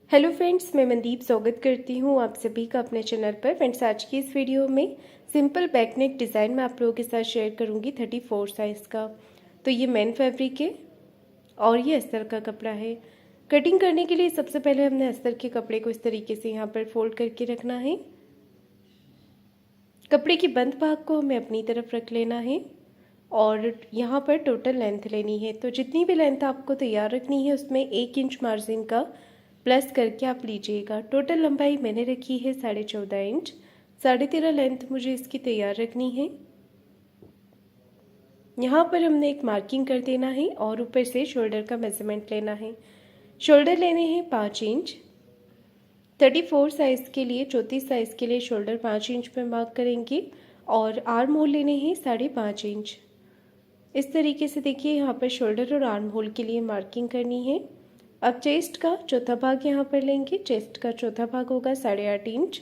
Hello friends, मैं मनदीप स्वागत करती हूँ आप सभी का अपने चैनल पर। फ्रेंड्स, आज की इस वीडियो में सिंपल बैक नेक डिज़ाइन मैं आप लोगों के साथ शेयर करूँगी 34 साइज़ का। तो ये मेन फैब्रिक है और ये अस्तर का कपड़ा है। कटिंग करने के लिए सबसे पहले हमने अस्तर के कपड़े को इस तरीके से यहाँ पर फोल्ड करके रखना है। कपड़े की बंद भाग को हमें अपनी तरफ रख लेना है और यहाँ पर टोटल लेंथ लेनी है। तो जितनी भी लेंथ आपको तैयार रखनी है उसमें 1 इंच मार्जिन का प्लस करके आप लीजिएगा। टोटल लंबाई मैंने रखी है 14.5 इंच। 13.5 लेंथ मुझे इसकी तैयार रखनी है। यहाँ पर हमने एक मार्किंग कर देना है और ऊपर से शोल्डर का मेजरमेंट लेना है। शोल्डर लेने हैं 5 इंच। 34 साइज़ के लिए 34 साइज़ के लिए शोल्डर 5 इंच पे मार्क करेंगे और आर्म होल लेने हैं 5.5 इंच। इस तरीके से देखिए यहाँ पर शोल्डर और आर्म होल के लिए मार्किंग करनी है। अब चेस्ट का चौथा भाग यहाँ पर लेंगे। चेस्ट का चौथा भाग होगा 8.5 इंच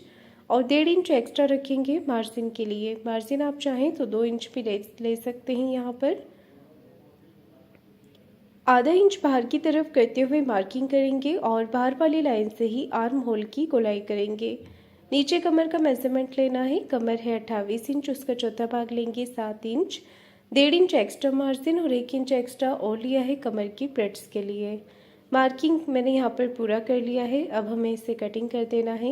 और 1.5 इंच एक्स्ट्रा रखेंगे मार्जिन के लिए। मार्जिन आप चाहें तो 2 इंच भी ले सकते हैं। यहाँ पर आधा इंच बाहर की तरफ करते हुए मार्किंग करेंगे और बाहर वाली लाइन से ही आर्म होल की गोलाई करेंगे। नीचे कमर का मेजरमेंट लेना है। कमर है 28 इंच, उसका चौथा भाग लेंगे 7 इंच। 1.5 इंच एक्स्ट्रा मार्जिन और 1 इंच एक्स्ट्रा और लिया है कमर की प्लेट्स के लिए। मार्किंग मैंने यहाँ पर पूरा कर लिया है। अब हमें इसे कटिंग कर देना है।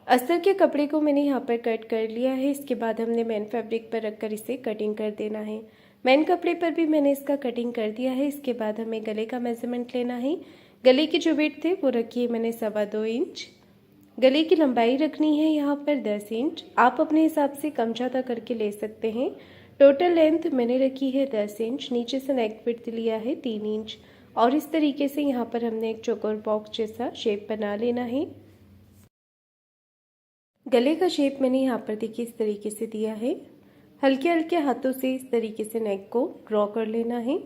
अस्तर के कपड़े को मैंने यहाँ पर कट कर लिया है। इसके बाद हमने मेन फैब्रिक पर रखकर इसे कटिंग कर देना है। मेन कपड़े पर भी मैंने इसका कटिंग कर दिया है। इसके बाद हमें गले का मेजरमेंट लेना है। गले की जो वेट थे वो रखी है मैंने 2.25 इंच। गले की लंबाई रखनी है यहाँ पर 10 इंच। आप अपने हिसाब से कम ज़्यादा करके ले सकते हैं। टोटल लेंथ मैंने रखी है 10 इंच। नीचे से नेक विड्थ लिया है 3 इंच और इस तरीके से यहाँ पर हमने एक चौकोर बॉक्स जैसा शेप बना लेना है। गले का शेप मैंने यहाँ पर देखिए इस तरीके से दिया है। हल्के हल्के हाथों से इस तरीके से नेक को ड्रॉ कर लेना है।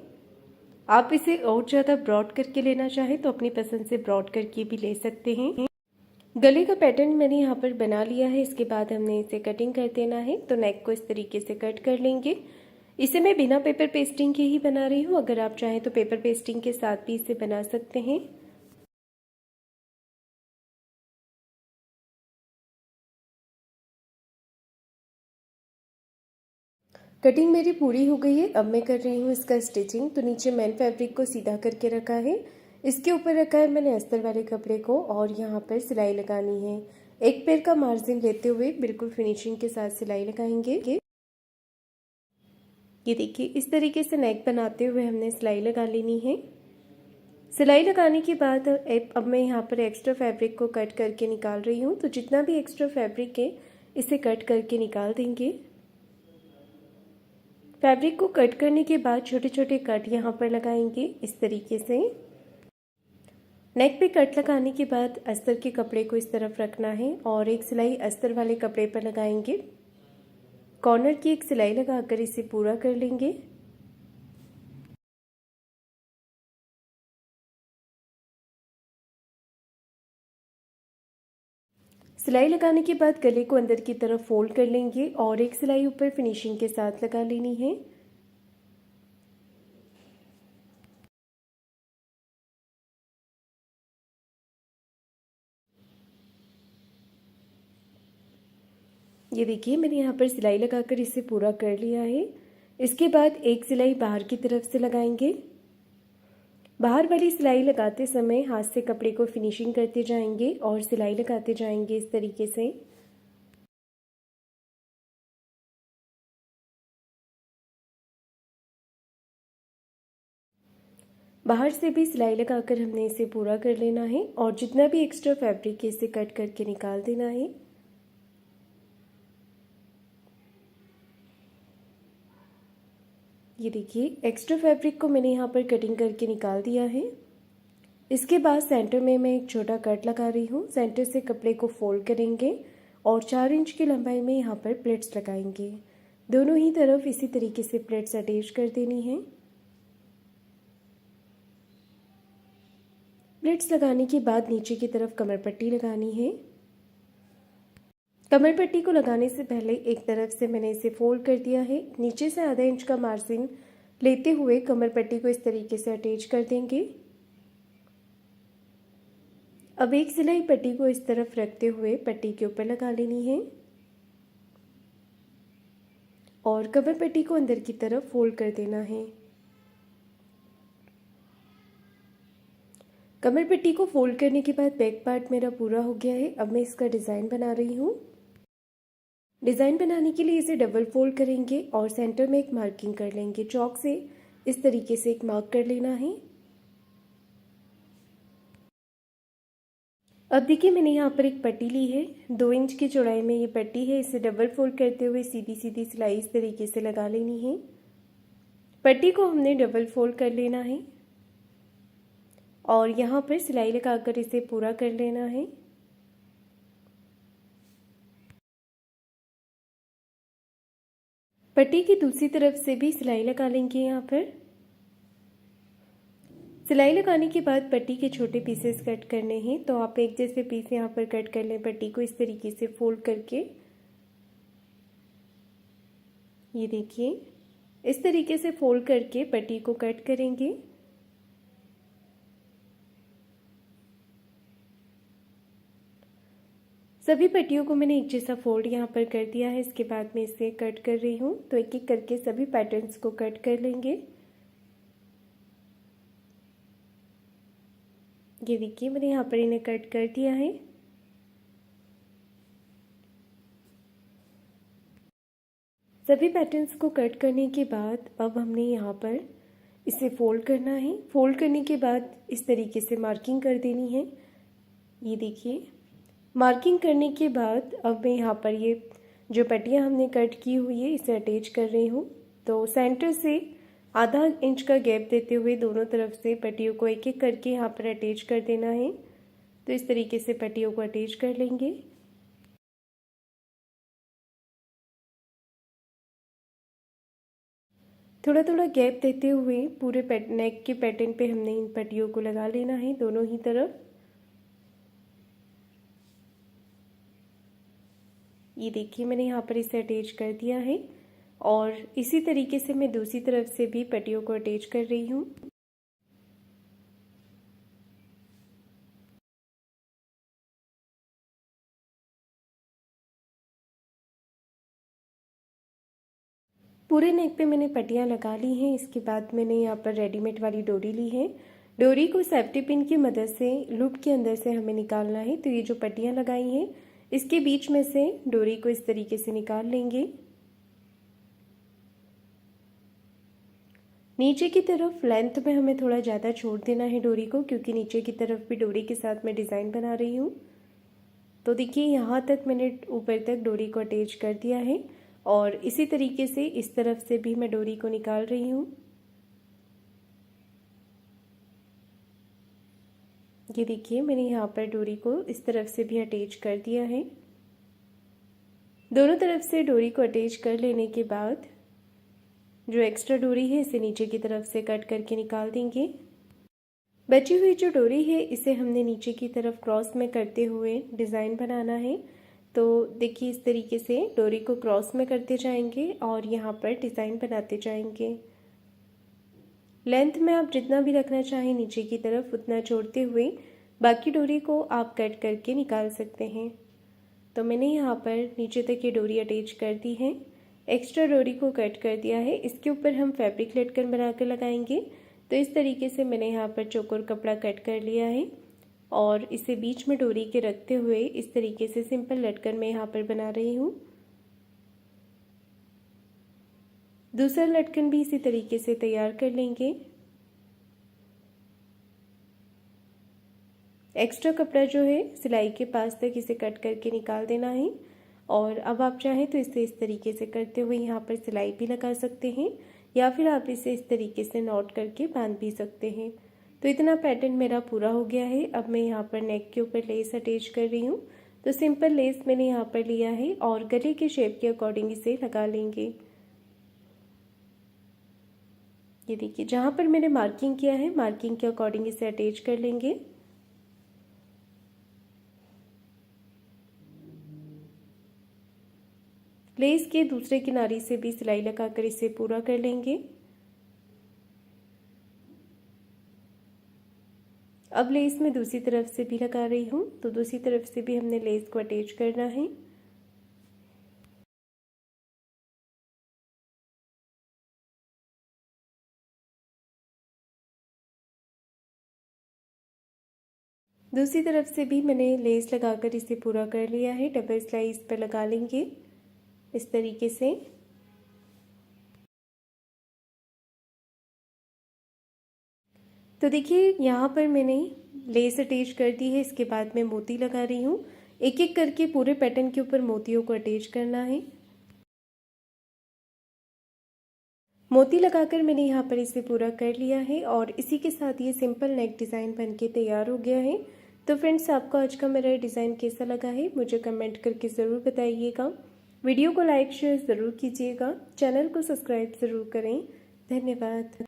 आप इसे और ज़्यादा ब्रॉड करके लेना चाहें तो अपनी पसंद से ब्रॉड करके भी ले सकते हैं। गले का पैटर्न मैंने यहाँ पर बना लिया है। इसके बाद हमने इसे कटिंग कर देना है। तो नेक को इस तरीके से कट कर लेंगे। इसे मैं बिना पेपर पेस्टिंग के ही बना रही हूँ। अगर आप चाहें तो पेपर पेस्टिंग के साथ भी इसे बना सकते हैं। कटिंग मेरी पूरी हो गई है। अब मैं कर रही हूँ इसका स्टिचिंग। तो नीचे मेन फैब्रिक को सीधा करके रखा है। इसके ऊपर रखा है मैंने अस्तर वाले कपड़े को और यहाँ पर सिलाई लगानी है। एक पैर का मार्जिन लेते हुए बिल्कुल फिनिशिंग के साथ सिलाई लगाएंगे। ये देखिए इस तरीके से नेक बनाते हुए हमने सिलाई लगा लेनी है। सिलाई लगाने के बाद अब मैं यहाँ पर एक्स्ट्रा फैब्रिक को कट करके निकाल रही हूँ। तो जितना भी एक्स्ट्रा फैब्रिक है इसे कट करके निकाल देंगे। फैब्रिक को कट करने के बाद छोटे छोटे कट यहाँ पर लगाएंगे इस तरीके से। नेक पे कट लगाने के बाद अस्तर के कपड़े को इस तरफ रखना है और एक सिलाई अस्तर वाले कपड़े पर लगाएंगे। कॉर्नर की एक सिलाई लगाकर इसे पूरा कर लेंगे। सिलाई लगाने के बाद गले को अंदर की तरफ फोल्ड कर लेंगे और एक सिलाई ऊपर फिनिशिंग के साथ लगा लेनी है। ये देखिए मैंने यहाँ पर सिलाई लगाकर इसे पूरा कर लिया है। इसके बाद एक सिलाई बाहर की तरफ से लगाएंगे। बाहर वाली सिलाई लगाते समय हाथ से कपड़े को फिनिशिंग करते जाएंगे और सिलाई लगाते जाएंगे इस तरीके से। बाहर से भी सिलाई लगाकर हमने इसे पूरा कर लेना है और जितना भी एक्स्ट्रा फैब्रिक है इसे कट करके निकाल देना है। ये देखिए एक्स्ट्रा फैब्रिक को मैंने यहाँ पर कटिंग करके निकाल दिया है। इसके बाद सेंटर में मैं एक छोटा कट लगा रही हूँ। सेंटर से कपड़े को फोल्ड करेंगे और 4 इंच की लंबाई में यहाँ पर प्लेट्स लगाएंगे। दोनों ही तरफ इसी तरीके से प्लेट्स अटैच कर देनी है। प्लेट्स लगाने के बाद नीचे की तरफ कमर पट्टी लगानी है। कमर पट्टी को लगाने से पहले एक तरफ से मैंने इसे फोल्ड कर दिया है। नीचे से आधा इंच का मार्जिन लेते हुए कमर पट्टी को इस तरीके से अटैच कर देंगे। अब एक सिलाई पट्टी को इस तरफ रखते हुए पट्टी के ऊपर लगा लेनी है और कमर पट्टी को अंदर की तरफ फोल्ड कर देना है। कमर पट्टी को फोल्ड करने के बाद बैक पार्ट मेरा पूरा हो गया है। अब मैं इसका डिज़ाइन बना रही हूँ। डिज़ाइन बनाने के लिए इसे डबल फोल्ड करेंगे और सेंटर में एक मार्किंग कर लेंगे। चॉक से इस तरीके से एक मार्क कर लेना है। अब देखिए मैंने यहाँ पर एक पट्टी ली है, 2 इंच की चौड़ाई में ये पट्टी है। इसे डबल फोल्ड करते हुए सीधी सीधी सिलाई इस तरीके से लगा लेनी है। पट्टी को हमने डबल फोल्ड कर लेना है और यहाँ पर सिलाई लगाकर इसे पूरा कर लेना है। पट्टी की दूसरी तरफ से भी सिलाई लगा लेंगे। यहाँ पर सिलाई लगाने के बाद पट्टी के छोटे पीसेस कट करने हैं, तो आप एक जैसे पीस यहाँ पर कट कर लें। पट्टी को इस तरीके से फोल्ड करके ये देखिए इस तरीके से फोल्ड करके पट्टी को कट करेंगे। सभी पट्टियों को मैंने एक जैसा फोल्ड यहाँ पर कर दिया है। इसके बाद मैं इसे कट कर रही हूँ, तो एक एक करके सभी पैटर्न्स को कट कर लेंगे। ये देखिए मैंने यहाँ पर इन्हें कट कर दिया है। सभी पैटर्न्स को कट करने के बाद अब हमने यहाँ पर इसे फोल्ड करना है। फोल्ड करने के बाद इस तरीके से मार्किंग कर देनी है। ये देखिए मार्किंग करने के बाद अब मैं यहाँ पर ये जो पट्टियाँ हमने कट की हुई है इसे अटैच कर रही हूँ। तो सेंटर से आधा इंच का गैप देते हुए दोनों तरफ से पट्टियों को एक एक करके यहाँ पर अटैच कर देना है। तो इस तरीके से पट्टियों को अटैच कर लेंगे। थोड़ा थोड़ा गैप देते हुए पूरे नेक के पैटर्न पे हमने इन पट्टियों को लगा लेना है दोनों ही तरफ। ये देखिए मैंने यहाँ पर इसे अटैच कर दिया है और इसी तरीके से मैं दूसरी तरफ से भी पट्टियों को अटैच कर रही हूँ। पूरे नेक पे मैंने पट्टियाँ लगा ली हैं। इसके बाद मैंने यहाँ पर रेडीमेड वाली डोरी ली है। डोरी को सेफ्टी पिन की मदद से लूप के अंदर से हमें निकालना है। तो ये जो पट्टियाँ लगाई हैं इसके बीच में से डोरी को इस तरीके से निकाल लेंगे। नीचे की तरफ लेंथ में हमें थोड़ा ज़्यादा छोड़ देना है डोरी को, क्योंकि नीचे की तरफ भी डोरी के साथ मैं डिज़ाइन बना रही हूँ। तो देखिए यहाँ तक मैंने ऊपर तक डोरी को अटैच कर दिया है और इसी तरीके से इस तरफ से भी मैं डोरी को निकाल रही हूँ। ये देखिए मैंने यहाँ पर डोरी को इस तरफ से भी अटैच कर दिया है। दोनों तरफ से डोरी को अटैच कर लेने के बाद जो एक्स्ट्रा डोरी है इसे नीचे की तरफ से कट करके निकाल देंगे। बची हुई जो डोरी है इसे हमने नीचे की तरफ क्रॉस में करते हुए डिज़ाइन बनाना है। तो देखिए इस तरीके से डोरी को क्रॉस में करते जाएंगे और यहाँ पर डिज़ाइन बनाते जाएंगे। लेंथ में आप जितना भी रखना चाहें नीचे की तरफ उतना छोड़ते हुए बाकी डोरी को आप कट करके निकाल सकते हैं। तो मैंने यहाँ पर नीचे तक ये डोरी अटैच कर दी है। एक्स्ट्रा डोरी को कट कर दिया है। इसके ऊपर हम फैब्रिक लटकन बनाकर लगाएंगे। तो इस तरीके से मैंने यहाँ पर चौकोर कपड़ा कट कर लिया है और इसे बीच में डोरी के रखते हुए इस तरीके से सिंपल लटकन मैं यहाँ पर बना रही हूँ। दूसरा लटकन भी इसी तरीके से तैयार कर लेंगे। एक्स्ट्रा कपड़ा जो है सिलाई के पास तक इसे कट करके निकाल देना है और अब आप चाहें तो इसे इस तरीके से करते हुए यहाँ पर सिलाई भी लगा सकते हैं या फिर आप इसे इस तरीके से नॉट करके बांध भी सकते हैं। तो इतना पैटर्न मेरा पूरा हो गया है। अब मैं यहाँ पर नेक के ऊपर लेस अटैच कर रही हूँ। तो सिंपल लेस मैंने यहाँ पर लिया है और गले के शेप के अकॉर्डिंग इसे लगा लेंगे। ये देखिए जहाँ पर मैंने मार्किंग किया है मार्किंग के अकॉर्डिंग इसे अटैच कर लेंगे। लेस के दूसरे किनारे से भी सिलाई लगाकर इसे पूरा कर लेंगे। अब लेस मैं दूसरी तरफ से भी लगा रही हूँ, तो दूसरी तरफ से भी हमने लेस को अटैच करना है। दूसरी तरफ से भी मैंने लेस लगाकर इसे पूरा कर लिया है। डबल सिलाई इस पर लगा लेंगे इस तरीके से। तो देखिए यहाँ पर मैंने लेस अटैच कर दी है। इसके बाद मैं मोती लगा रही हूँ। एक एक करके पूरे पैटर्न के ऊपर मोतियों को अटैच करना है। मोती लगाकर मैंने यहाँ पर इसे पूरा कर लिया है और इसी के साथ ये सिंपल नेक डिज़ाइन बनके तैयार हो गया है। तो फ्रेंड्स, आपको आज का मेरा डिज़ाइन कैसा लगा है मुझे कमेंट करके ज़रूर बताइएगा। वीडियो को लाइक शेयर ज़रूर कीजिएगा। चैनल को सब्सक्राइब ज़रूर करें। धन्यवाद।